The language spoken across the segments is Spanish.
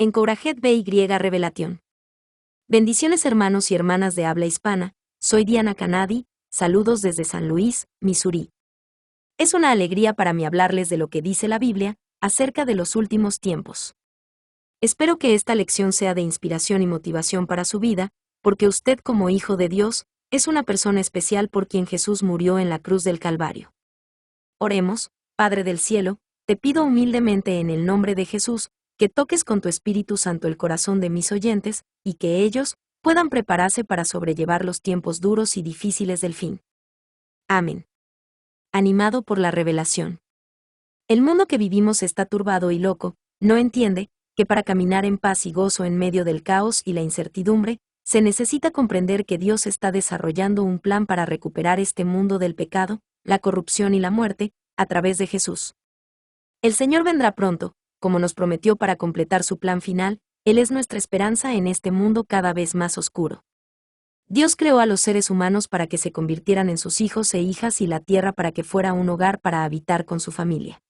Encouraged BY Revelación. Bendiciones hermanos y hermanas de habla hispana, soy Diana Canadi, saludos desde San Luis, Missouri. Es una alegría para mí hablarles de lo que dice la Biblia acerca de los últimos tiempos. Espero que esta lección sea de inspiración y motivación para su vida, porque usted como hijo de Dios, es una persona especial por quien Jesús murió en la cruz del Calvario. Oremos, Padre del cielo, te pido humildemente en el nombre de Jesús, que toques con tu Espíritu Santo el corazón de mis oyentes, y que ellos puedan prepararse para sobrellevar los tiempos duros y difíciles del fin. Amén. Animado por la revelación. El mundo que vivimos está turbado y loco, no entiende que para caminar en paz y gozo en medio del caos y la incertidumbre, se necesita comprender que Dios está desarrollando un plan para recuperar este mundo del pecado, la corrupción y la muerte, a través de Jesús. El Señor vendrá pronto, como nos prometió para completar su plan final, Él es nuestra esperanza en este mundo cada vez más oscuro. Dios creó a los seres humanos para que se convirtieran en sus hijos e hijas y la tierra para que fuera un hogar para habitar con su familia.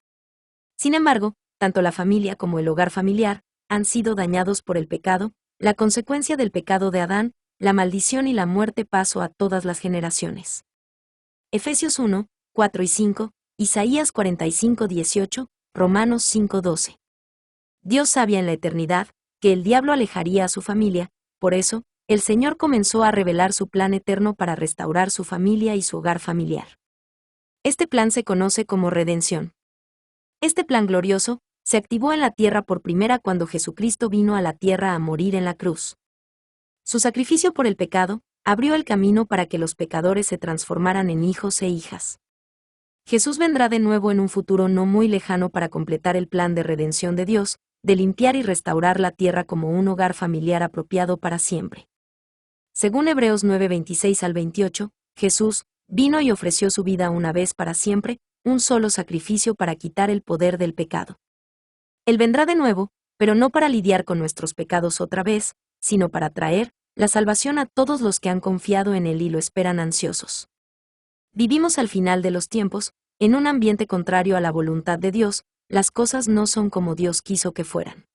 Sin embargo, tanto la familia como el hogar familiar han sido dañados por el pecado, la consecuencia del pecado de Adán, la maldición y la muerte pasó a todas las generaciones. Efesios 1, 4 y 5, Isaías 45, 18, Romanos 5, 12. Dios sabía en la eternidad que el diablo alejaría a su familia, por eso, el Señor comenzó a revelar su plan eterno para restaurar su familia y su hogar familiar. Este plan se conoce como redención. Este plan glorioso se activó en la tierra por primera cuando Jesucristo vino a la tierra a morir en la cruz. Su sacrificio por el pecado abrió el camino para que los pecadores se transformaran en hijos e hijas. Jesús vendrá de nuevo en un futuro no muy lejano para completar el plan de redención de Dios, de limpiar y restaurar la tierra como un hogar familiar apropiado para siempre. Según Hebreos 9, 26 al 28, Jesús vino y ofreció su vida una vez para siempre, un solo sacrificio para quitar el poder del pecado. Él vendrá de nuevo, pero no para lidiar con nuestros pecados otra vez, sino para traer la salvación a todos los que han confiado en Él y lo esperan ansiosos. Vivimos al final de los tiempos, en un ambiente contrario a la voluntad de Dios, las cosas no son como Dios quiso que fueran.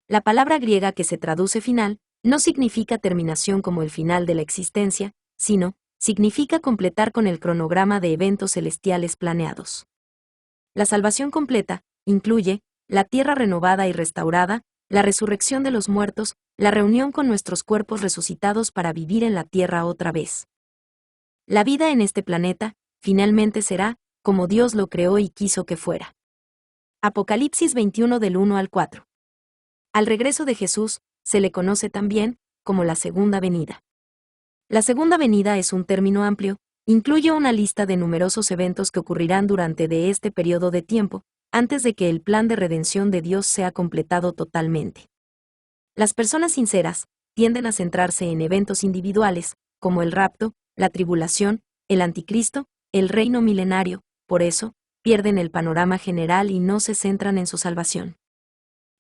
La palabra griega que se traduce final, no significa terminación como el final de la existencia, sino, significa completar con el cronograma de eventos celestiales planeados. La salvación completa incluye la tierra renovada y restaurada, la resurrección de los muertos, la reunión con nuestros cuerpos resucitados para vivir en la tierra otra vez. La vida en este planeta, finalmente será, como Dios lo creó y quiso que fuera. Apocalipsis 21 del 1 al 4. Al regreso de Jesús, se le conoce también como la segunda venida. La segunda venida es un término amplio, incluye una lista de numerosos eventos que ocurrirán durante de este periodo de tiempo, antes de que el plan de redención de Dios sea completado totalmente. Las personas sinceras tienden a centrarse en eventos individuales, como el rapto, la tribulación, el anticristo, el reino milenario, por eso, pierden el panorama general y no se centran en su salvación.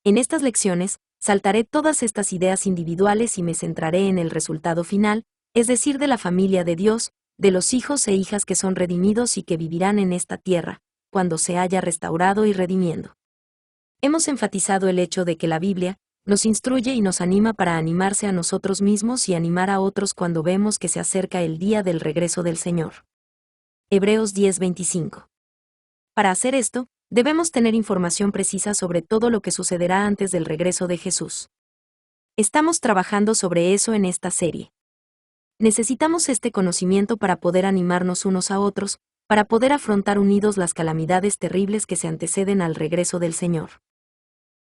En estas lecciones, saltaré todas estas ideas individuales y me centraré en el resultado final, es decir, de la familia de Dios, de los hijos e hijas que son redimidos y que vivirán en esta tierra, cuando se haya restaurado y redimiendo. Hemos enfatizado el hecho de que la Biblia nos instruye y nos anima para animarse a nosotros mismos y animar a otros cuando vemos que se acerca el día del regreso del Señor. Hebreos 10:25. Para hacer esto, debemos tener información precisa sobre todo lo que sucederá antes del regreso de Jesús. Estamos trabajando sobre eso en esta serie. Necesitamos este conocimiento para poder animarnos unos a otros, para poder afrontar unidos las calamidades terribles que se anteceden al regreso del Señor.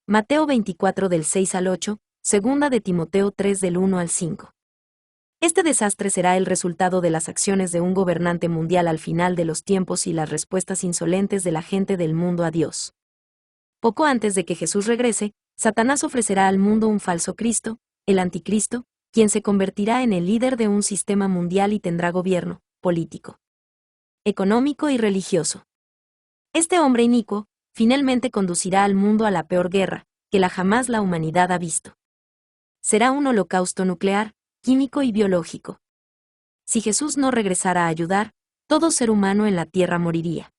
Mateo 24 del 6 al 8, segunda de Timoteo 3 del 1 al 5. Este desastre será el resultado de las acciones de un gobernante mundial al final de los tiempos y las respuestas insolentes de la gente del mundo a Dios. Poco antes de que Jesús regrese, Satanás ofrecerá al mundo un falso Cristo, el anticristo, quien se convertirá en el líder de un sistema mundial y tendrá gobierno, político, económico y religioso. Este hombre inicuo, finalmente conducirá al mundo a la peor guerra que jamás la humanidad ha visto. Será un holocausto nuclear, químico y biológico. Si Jesús no regresara a ayudar, todo ser humano en la tierra moriría.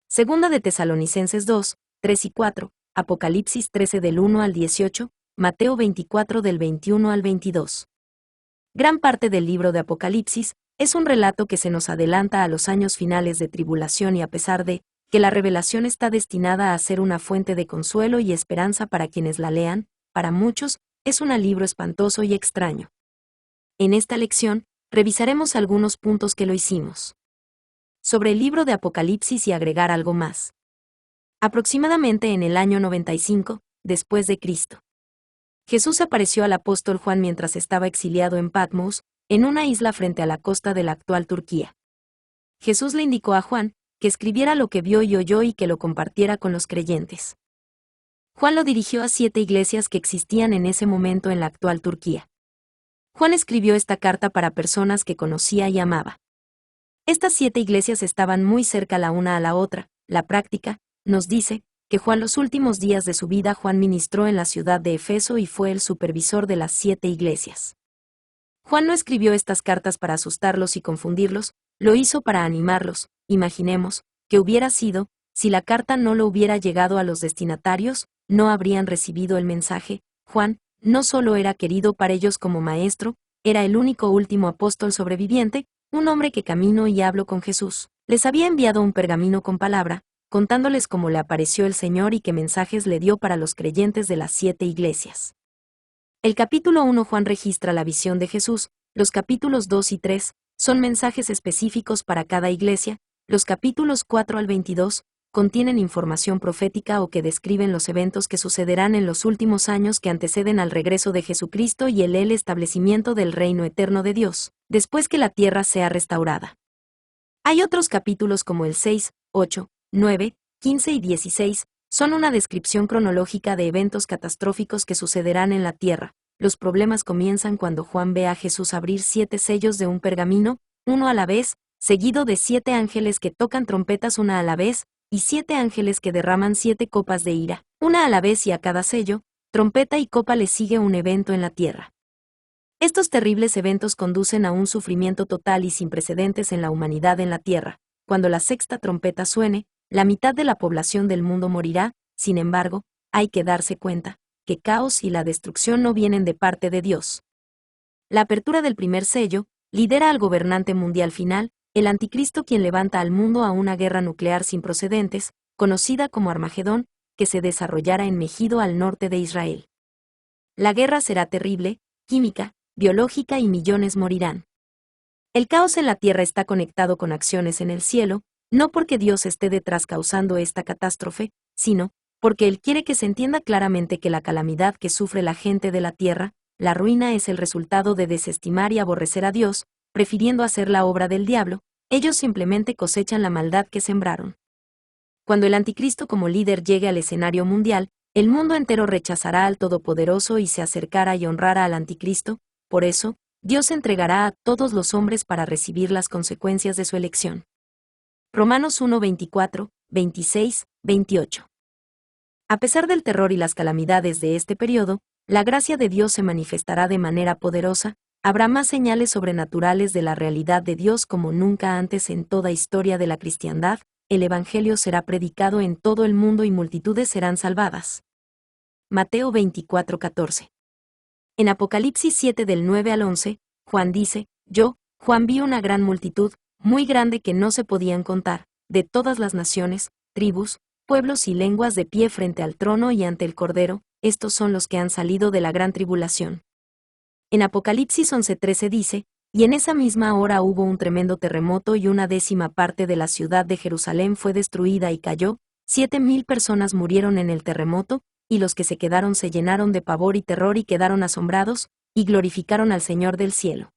Segunda de Tesalonicenses 2, 3 y 4, Apocalipsis 13 del 1 al 18, Mateo 24 del 21 al 22. Gran parte del libro de Apocalipsis es un relato que se nos adelanta a los años finales de tribulación y a pesar de que la revelación está destinada a ser una fuente de consuelo y esperanza para quienes la lean, para muchos, es un libro espantoso y extraño. En esta lección, revisaremos algunos puntos que lo hicimos. Sobre el libro de Apocalipsis y agregar algo más. Aproximadamente en el año 95, después de Cristo. Jesús apareció al apóstol Juan mientras estaba exiliado en Patmos, en una isla frente a la costa de la actual Turquía. Jesús le indicó a Juan que escribiera lo que vio y oyó y que lo compartiera con los creyentes. Juan lo dirigió a 7 iglesias que existían en ese momento en la actual Turquía. Juan escribió esta carta para personas que conocía y amaba. Estas 7 iglesias estaban muy cerca la una a la otra. La práctica nos dice que Juan los últimos días de su vida Juan ministró en la ciudad de Efeso y fue el supervisor de las 7 iglesias. Juan no escribió estas cartas para asustarlos y confundirlos, lo hizo para animarlos. Imaginemos que hubiera sido, si la carta no lo hubiera llegado a los destinatarios, no habrían recibido el mensaje. Juan no solo era querido para ellos como maestro, era el único último apóstol sobreviviente, un hombre que caminó y habló con Jesús. Les había enviado un pergamino con palabra, contándoles cómo le apareció el Señor y qué mensajes le dio para los creyentes de las 7 iglesias. El capítulo 1 Juan registra la visión de Jesús, los capítulos 2 y 3 son mensajes específicos para cada iglesia, los capítulos 4 al 22 contienen información profética o que describen los eventos que sucederán en los últimos años que anteceden al regreso de Jesucristo y el establecimiento del reino eterno de Dios, después que la tierra sea restaurada. Hay otros capítulos como el 6, 8, 9, 15 y 16, son una descripción cronológica de eventos catastróficos que sucederán en la tierra. Los problemas comienzan cuando Juan ve a Jesús abrir 7 sellos de un pergamino, uno a la vez, seguido de 7 ángeles que tocan trompetas una a la vez, y 7 ángeles que derraman 7 copas de ira, una a la vez y a cada sello, trompeta y copa le sigue un evento en la tierra. Estos terribles eventos conducen a un sufrimiento total y sin precedentes en la humanidad en la tierra. Cuando la 6ª trompeta suene, la mitad de la población del mundo morirá. Sin embargo, hay que darse cuenta que caos y la destrucción no vienen de parte de Dios. La apertura del primer sello lidera al gobernante mundial final, el anticristo, quien levanta al mundo a una guerra nuclear sin precedentes, conocida como Armagedón, que se desarrollará en Megido al norte de Israel. La guerra será terrible, química, biológica y millones morirán. El caos en la tierra está conectado con acciones en el cielo, no porque Dios esté detrás causando esta catástrofe, sino porque Él quiere que se entienda claramente que la calamidad que sufre la gente de la tierra, la ruina, es el resultado de desestimar y aborrecer a Dios, prefiriendo hacer la obra del diablo. Ellos simplemente cosechan la maldad que sembraron. Cuando el anticristo como líder llegue al escenario mundial, el mundo entero rechazará al Todopoderoso y se acercará y honrará al anticristo. Por eso, Dios entregará a todos los hombres para recibir las consecuencias de su elección. Romanos 1, 24, 26, 28. A pesar del terror y las calamidades de este periodo, la gracia de Dios se manifestará de manera poderosa. Habrá más señales sobrenaturales de la realidad de Dios como nunca antes en toda historia de la cristiandad. El Evangelio será predicado en todo el mundo y multitudes serán salvadas. Mateo 24, 14. En Apocalipsis 7 del 9 al 11, Juan dice: Yo, Juan, vi una gran multitud, muy grande que no se podían contar, de todas las naciones, tribus, pueblos y lenguas de pie frente al trono y ante el Cordero. Estos son los que han salido de la gran tribulación. En Apocalipsis 11:13 dice: Y en esa misma hora hubo un tremendo terremoto y 1/10 parte de la ciudad de Jerusalén fue destruida y cayó, 7,000 personas murieron en el terremoto, y los que se quedaron se llenaron de pavor y terror y quedaron asombrados, y glorificaron al Señor del cielo.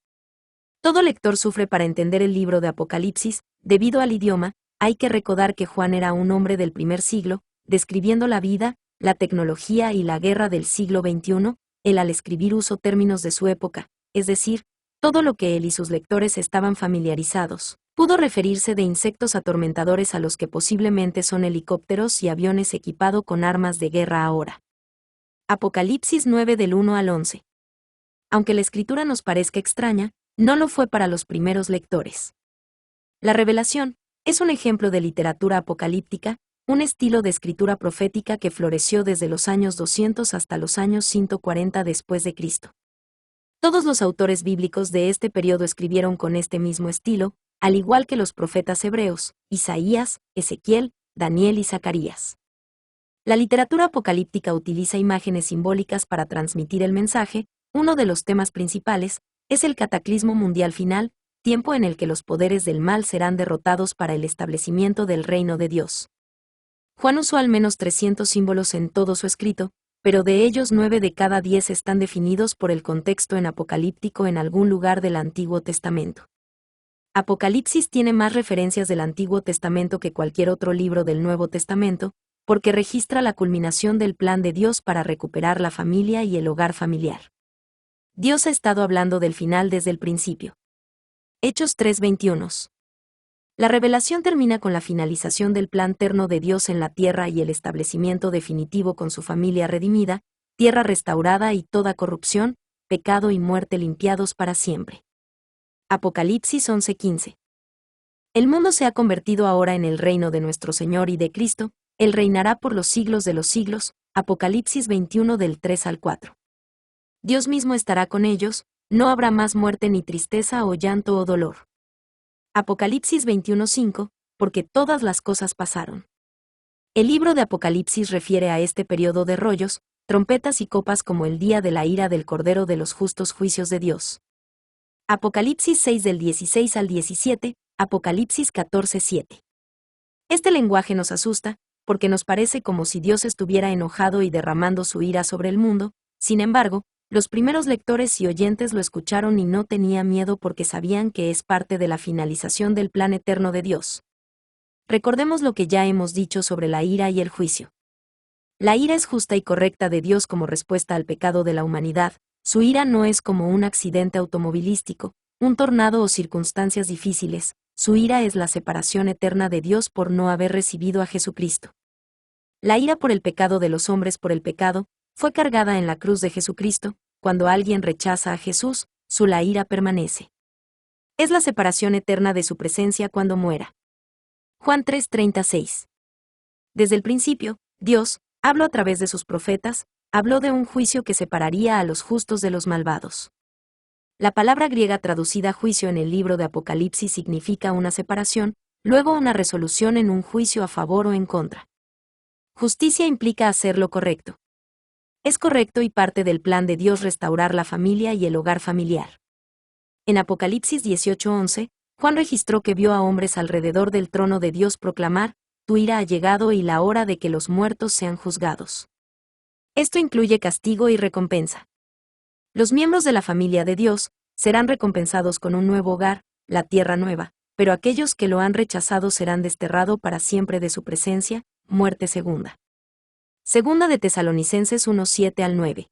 Todo lector sufre para entender el libro de Apocalipsis. Debido al idioma, hay que recordar que Juan era un hombre del primer siglo, describiendo la vida, la tecnología y la guerra del siglo XXI. Él al escribir usó términos de su época, es decir, todo lo que él y sus lectores estaban familiarizados. Pudo referirse de insectos atormentadores a los que posiblemente son helicópteros y aviones equipados con armas de guerra ahora. Apocalipsis 9 del 1 al 11. Aunque la escritura nos parezca extraña, no lo fue para los primeros lectores. La Revelación es un ejemplo de literatura apocalíptica un estilo de escritura profética que floreció desde los años 200 hasta los años 140 después de Cristo. Todos los autores bíblicos de este periodo escribieron con este mismo estilo, al igual que los profetas hebreos, Isaías, Ezequiel, Daniel y Zacarías. La literatura apocalíptica utiliza imágenes simbólicas para transmitir el mensaje. Uno de los temas principales es el cataclismo mundial final, tiempo en el que los poderes del mal serán derrotados para el establecimiento del reino de Dios. Juan usó al menos 300 símbolos en todo su escrito, pero de ellos 9 de cada 10 están definidos por el contexto en apocalíptico en algún lugar del Antiguo Testamento. Apocalipsis tiene más referencias del Antiguo Testamento que cualquier otro libro del Nuevo Testamento, porque registra la culminación del plan de Dios para recuperar la familia y el hogar familiar. Dios ha estado hablando del final desde el principio. Hechos 3:21. La revelación termina con la finalización del plan terno de Dios en la tierra y el establecimiento definitivo con su familia redimida, tierra restaurada y toda corrupción, pecado y muerte limpiados para siempre. Apocalipsis 11:15. El mundo se ha convertido ahora en el reino de nuestro Señor y de Cristo, Él reinará por los siglos de los siglos. Apocalipsis 21 del 3 al 4. Dios mismo estará con ellos, no habrá más muerte ni tristeza o llanto o dolor. Apocalipsis 21:5, porque todas las cosas pasaron. El libro de Apocalipsis refiere a este periodo de rollos, trompetas y copas como el día de la ira del Cordero de los justos juicios de Dios. Apocalipsis 6 del 16 al 17, Apocalipsis 14:7. Este lenguaje nos asusta, porque nos parece como si Dios estuviera enojado y derramando su ira sobre el mundo. Sin embargo, los primeros lectores y oyentes lo escucharon y no tenían miedo porque sabían que es parte de la finalización del plan eterno de Dios. Recordemos lo que ya hemos dicho sobre la ira y el juicio. La ira es justa y correcta de Dios como respuesta al pecado de la humanidad. Su ira no es como un accidente automovilístico, un tornado o circunstancias difíciles. Su ira es la separación eterna de Dios por no haber recibido a Jesucristo. La ira por el pecado de los hombres por el pecado fue cargada en la cruz de Jesucristo. Cuando alguien rechaza a Jesús, la ira permanece. Es la separación eterna de su presencia cuando muera. Juan 3:36. Desde el principio, Dios habló a través de sus profetas, habló de un juicio que separaría a los justos de los malvados. La palabra griega traducida juicio en el libro de Apocalipsis significa una separación, luego una resolución en un juicio a favor o en contra. Justicia implica hacer lo correcto. Es correcto y parte del plan de Dios restaurar la familia y el hogar familiar. En Apocalipsis 18:11, Juan registró que vio a hombres alrededor del trono de Dios proclamar: tu ira ha llegado y la hora de que los muertos sean juzgados. Esto incluye castigo y recompensa. Los miembros de la familia de Dios serán recompensados con un nuevo hogar, la tierra nueva, pero aquellos que lo han rechazado serán desterrados para siempre de su presencia, muerte segunda. Segunda de Tesalonicenses 1:7 al 9.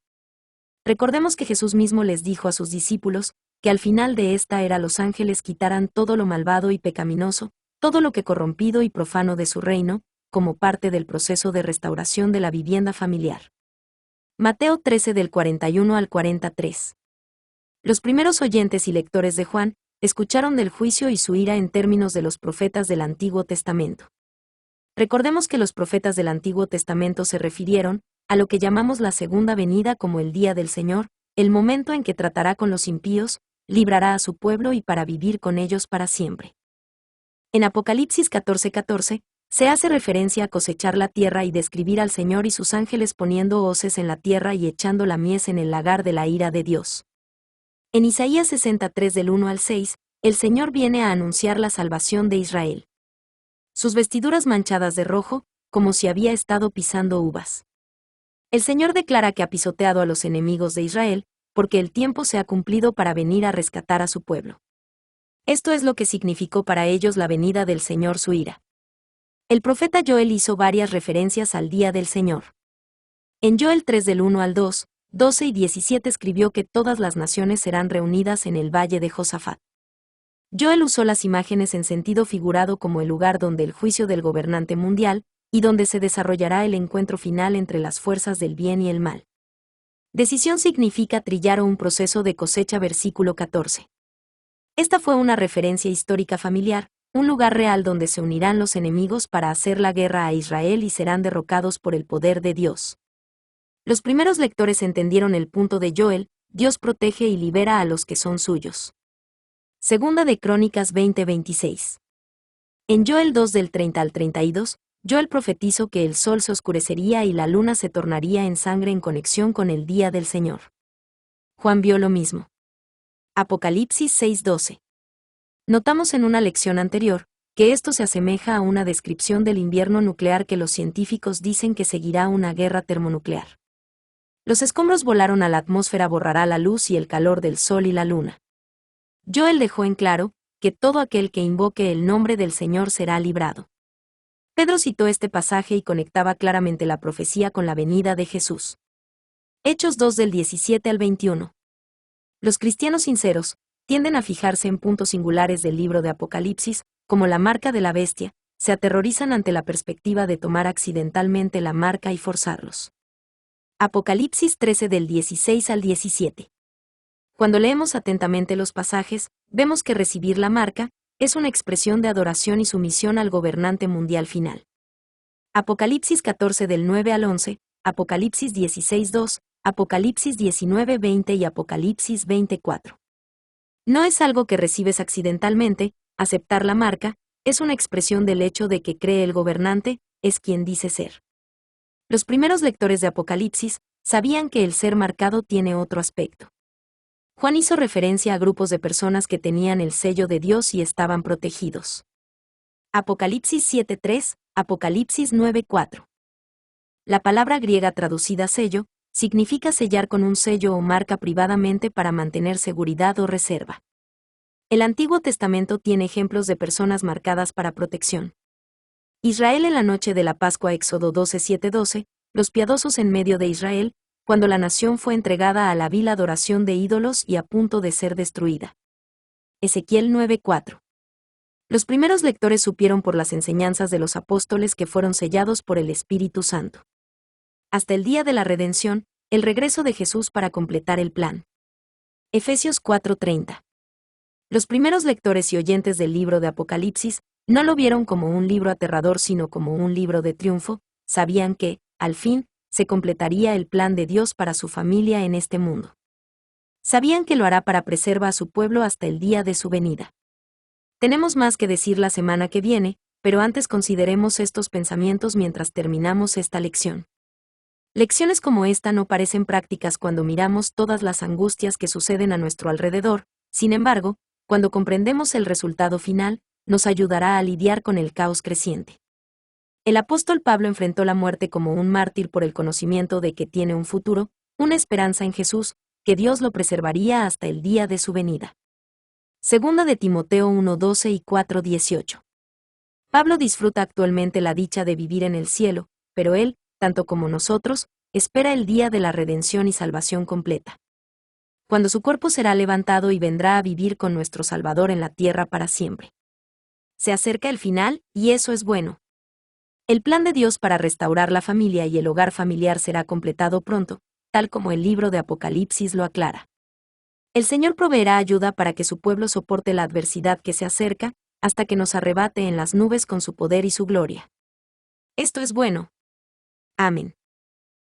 Recordemos que Jesús mismo les dijo a sus discípulos que al final de esta era los ángeles quitaran todo lo malvado y pecaminoso, todo lo que corrompido y profano de su reino, como parte del proceso de restauración de la vivienda familiar. Mateo 13 del 41 al 43. Los primeros oyentes y lectores de Juan escucharon del juicio y su ira en términos de los profetas del Antiguo Testamento. Recordemos que los profetas del Antiguo Testamento se refirieron a lo que llamamos la segunda venida como el día del Señor, el momento en que tratará con los impíos, librará a su pueblo y para vivir con ellos para siempre. En Apocalipsis 14:14, se hace referencia a cosechar la tierra y describir al Señor y sus ángeles poniendo hoces en la tierra y echando la mies en el lagar de la ira de Dios. En Isaías 63 del 1 al 6, el Señor viene a anunciar la salvación de Israel. Sus vestiduras manchadas de rojo, como si había estado pisando uvas. El Señor declara que ha pisoteado a los enemigos de Israel, porque el tiempo se ha cumplido para venir a rescatar a su pueblo. Esto es lo que significó para ellos la venida del Señor su ira. El profeta Joel hizo varias referencias al día del Señor. En Joel 3 del 1 al 2, 12 y 17 escribió que todas las naciones serán reunidas en el valle de Josafat. Joel usó las imágenes en sentido figurado como el lugar donde el juicio del gobernante mundial, y donde se desarrollará el encuentro final entre las fuerzas del bien y el mal. Decisión significa trillar o un proceso de cosecha. Versículo 14. Esta fue una referencia histórica familiar, un lugar real donde se unirán los enemigos para hacer la guerra a Israel y serán derrocados por el poder de Dios. Los primeros lectores entendieron el punto de Joel: Dios protege y libera a los que son suyos. Segunda de Crónicas 20:26. En Joel 2 del 30 al 32, Joel profetizó que el sol se oscurecería y la luna se tornaría en sangre en conexión con el día del Señor. Juan vio lo mismo. Apocalipsis 6:12. Notamos en una lección anterior que esto se asemeja a una descripción del invierno nuclear que los científicos dicen que seguirá una guerra termonuclear. Los escombros volaron a la atmósfera, borrará la luz y el calor del sol y la luna. Joel dejó en claro que todo aquel que invoque el nombre del Señor será librado. Pedro citó este pasaje y conectaba claramente la profecía con la venida de Jesús. Hechos 2 del 17 al 21. Los cristianos sinceros tienden a fijarse en puntos singulares del libro de Apocalipsis, como la marca de la bestia, se aterrorizan ante la perspectiva de tomar accidentalmente la marca y forzarlos. Apocalipsis 13 del 16 al 17. Cuando leemos atentamente los pasajes, vemos que recibir la marca es una expresión de adoración y sumisión al gobernante mundial final. Apocalipsis 14 del 9 al 11, Apocalipsis 16:2, Apocalipsis 19:20 y Apocalipsis 20:4. No es algo que recibes accidentalmente, aceptar la marca es una expresión del hecho de que cree el gobernante, es quien dice ser. Los primeros lectores de Apocalipsis sabían que el ser marcado tiene otro aspecto. Juan hizo referencia a grupos de personas que tenían el sello de Dios y estaban protegidos. Apocalipsis 7:3, Apocalipsis 9:4. La palabra griega traducida sello significa sellar con un sello o marca privadamente para mantener seguridad o reserva. El Antiguo Testamento tiene ejemplos de personas marcadas para protección. Israel en la noche de la Pascua, Éxodo 12:7-12, los piadosos en medio de Israel, cuando la nación fue entregada a la vil adoración de ídolos y a punto de ser destruida. Ezequiel 9:4. Los primeros lectores supieron por las enseñanzas de los apóstoles que fueron sellados por el Espíritu Santo. Hasta el día de la redención, el regreso de Jesús para completar el plan. Efesios 4:30. Los primeros lectores y oyentes del libro de Apocalipsis no lo vieron como un libro aterrador sino como un libro de triunfo, sabían que, al fin, se completaría el plan de Dios para su familia en este mundo. Sabían que lo hará para preservar a su pueblo hasta el día de su venida. Tenemos más que decir la semana que viene, pero antes consideremos estos pensamientos mientras terminamos esta lección. Lecciones como esta no parecen prácticas cuando miramos todas las angustias que suceden a nuestro alrededor, sin embargo, cuando comprendemos el resultado final, nos ayudará a lidiar con el caos creciente. El apóstol Pablo enfrentó la muerte como un mártir por el conocimiento de que tiene un futuro, una esperanza en Jesús, que Dios lo preservaría hasta el día de su venida. Segunda de Timoteo 1:12 y 4:18. Pablo disfruta actualmente la dicha de vivir en el cielo, pero él, tanto como nosotros, espera el día de la redención y salvación completa. Cuando su cuerpo será levantado y vendrá a vivir con nuestro Salvador en la tierra para siempre. Se acerca el final, y eso es bueno. El plan de Dios para restaurar la familia y el hogar familiar será completado pronto, tal como el libro de Apocalipsis lo aclara. El Señor proveerá ayuda para que su pueblo soporte la adversidad que se acerca, hasta que nos arrebate en las nubes con su poder y su gloria. Esto es bueno. Amén.